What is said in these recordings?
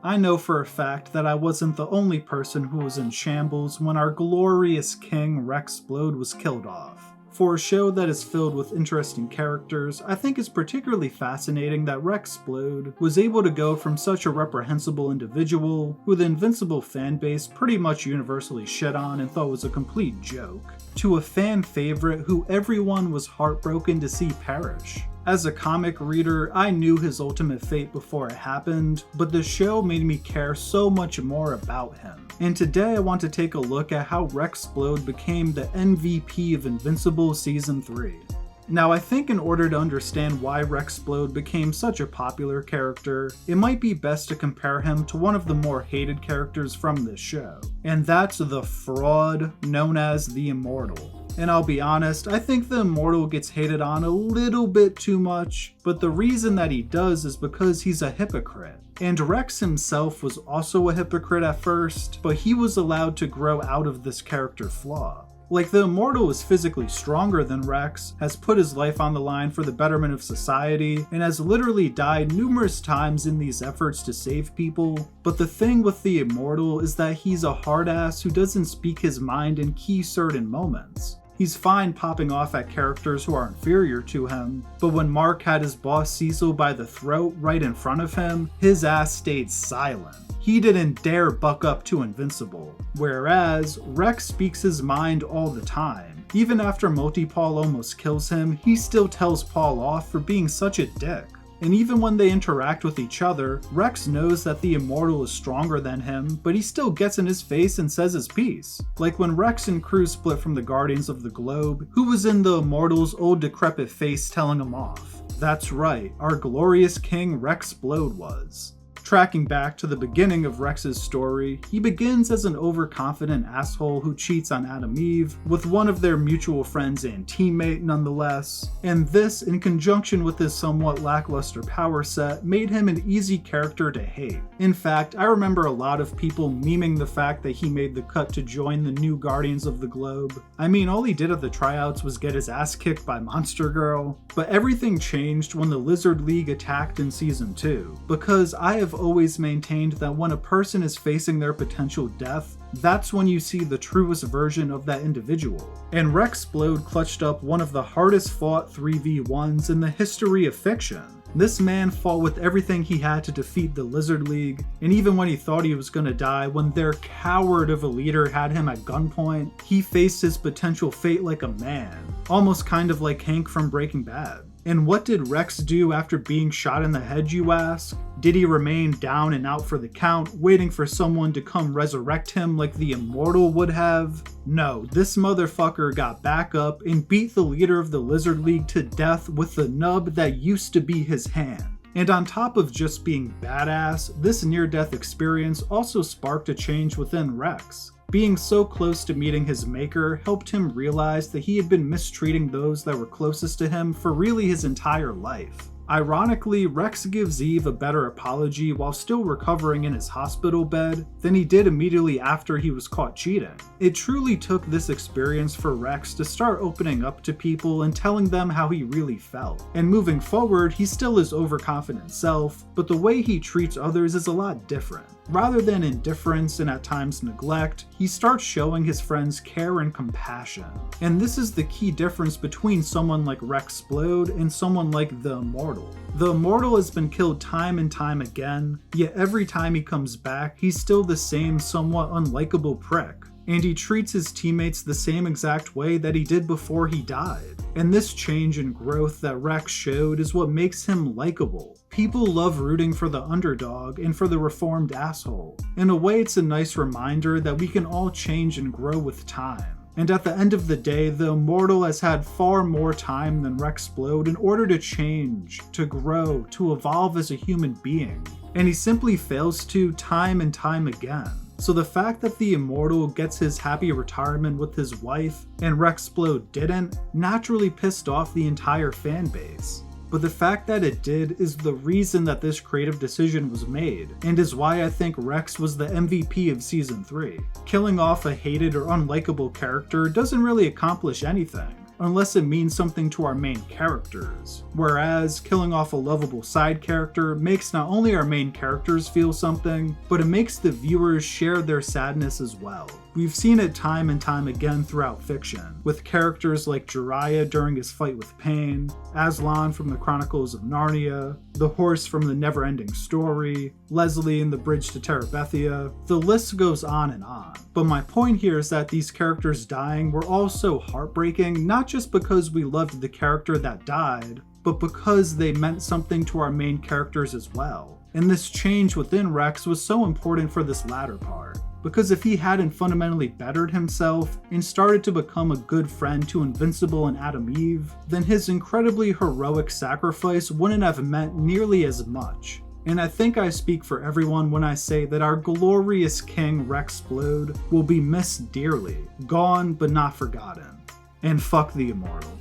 I know for a fact that I wasn't the only person who was in shambles when our glorious king Rex Splode was killed off. For a show that is filled with interesting characters, I think it's particularly fascinating that Rex Splode was able to go from such a reprehensible individual, who the Invincible fanbase pretty much universally shit on and thought was a complete joke, to a fan favorite who everyone was heartbroken to see perish. As a comic reader, I knew his ultimate fate before it happened, but the show made me care so much more about him. And today I want to take a look at how Rex Splode became the MVP of Invincible Season 3. Now, I think in order to understand why Rex Splode became such a popular character, it might be best to compare him to one of the more hated characters from this show, and that's the fraud known as the Immortal. And I'll be honest, I think the Immortal gets hated on a little bit too much, but the reason that he does is because he's a hypocrite. And Rex himself was also a hypocrite at first, but he was allowed to grow out of this character flaw. Like, the Immortal is physically stronger than Rex, has put his life on the line for the betterment of society, and has literally died numerous times in these efforts to save people. But the thing with the Immortal is that he's a hard ass who doesn't speak his mind in key certain moments. He's fine popping off at characters who are inferior to him, but when Mark had his boss Cecil by the throat right in front of him, his ass stayed silent. He didn't dare buck up to Invincible, whereas Rex speaks his mind all the time. Even after Multi-Paul almost kills him, he still tells Paul off for being such a dick. And even when they interact with each other, Rex knows that the Immortal is stronger than him, but he still gets in his face and says his piece. Like when Rex and crew split from the Guardians of the Globe, who was in the Immortal's old decrepit face telling him off? That's right, our glorious king Rex Splode was. Tracking back to the beginning of Rex's story, he begins as an overconfident asshole who cheats on Adam Eve with one of their mutual friends and teammate nonetheless, and this, in conjunction with his somewhat lackluster power set, made him an easy character to hate. In fact, I remember a lot of people memeing the fact that he made the cut to join the new Guardians of the Globe. I mean, all he did at the tryouts was get his ass kicked by Monster Girl, but everything changed when the Lizard League attacked in Season 2, because I have always maintained that when a person is facing their potential death, that's when you see the truest version of that individual. And Rex Splode clutched up one of the hardest fought 3v1s in the history of fiction. This man fought with everything he had to defeat the Lizard League, and even when he thought he was gonna die, when their coward of a leader had him at gunpoint, he faced his potential fate like a man, almost kind of like Hank from Breaking Bad. And what did Rex do after being shot in the head, you ask? Did he remain down and out for the count, waiting for someone to come resurrect him like the Immortal would have? No, this motherfucker got back up and beat the leader of the Lizard League to death with the nub that used to be his hand. And on top of just being badass, this near-death experience also sparked a change within Rex. Being so close to meeting his maker helped him realize that he had been mistreating those that were closest to him for really his entire life. Ironically, Rex gives Eve a better apology while still recovering in his hospital bed than he did immediately after he was caught cheating. It truly took this experience for Rex to start opening up to people and telling them how he really felt. And moving forward, he still his overconfident self, but the way he treats others is a lot different. Rather than indifference and at times neglect, he starts showing his friends care and compassion. And this is the key difference between someone like Rex Splode and someone like the Immortal. The Immortal has been killed time and time again, yet every time he comes back, he's still the same somewhat unlikable prick. And he treats his teammates the same exact way that he did before he died. And this change and growth that Rex showed is what makes him likable. People love rooting for the underdog and for the reformed asshole. In a way, it's a nice reminder that we can all change and grow with time. And at the end of the day, the Immortal has had far more time than Rex Splode in order to change, to grow, to evolve as a human being. And he simply fails to time and time again. So the fact that the Immortal gets his happy retirement with his wife and Rex Splode didn't naturally pissed off the entire fan base. But the fact that it did is the reason that this creative decision was made, and is why I think Rex was the MVP of Season 3. Killing off a hated or unlikable character doesn't really accomplish anything. unless it means something to our main characters. Whereas, killing off a lovable side character makes not only our main characters feel something, but it makes the viewers share their sadness as well. We've seen it time and time again throughout fiction, with characters like Jiraiya during his fight with Pain, Aslan from the Chronicles of Narnia, the horse from the Neverending Story, Leslie in the Bridge to Terabithia. The list goes on and on. But my point here is that these characters dying were all so heartbreaking, not just because we loved the character that died, but because they meant something to our main characters as well. And this change within Rex was so important for this latter part, because if he hadn't fundamentally bettered himself and started to become a good friend to Invincible and Adam Eve, then his incredibly heroic sacrifice wouldn't have meant nearly as much. And I think I speak for everyone when I say that our glorious king Rex Splode will be missed dearly, gone but not forgotten. And fuck the Immortal.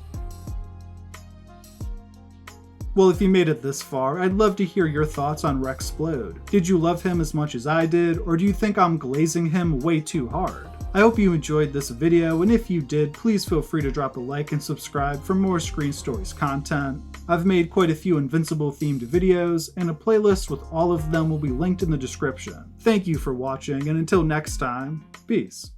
Well, if you made it this far, I'd love to hear your thoughts on Rex Splode. Did you love him as much as I did, or do you think I'm glazing him way too hard? I hope you enjoyed this video, and if you did, please feel free to drop a like and subscribe for more Screen Stories content. I've made quite a few Invincible themed videos, and a playlist with all of them will be linked in the description. Thank you for watching, and until next time, peace.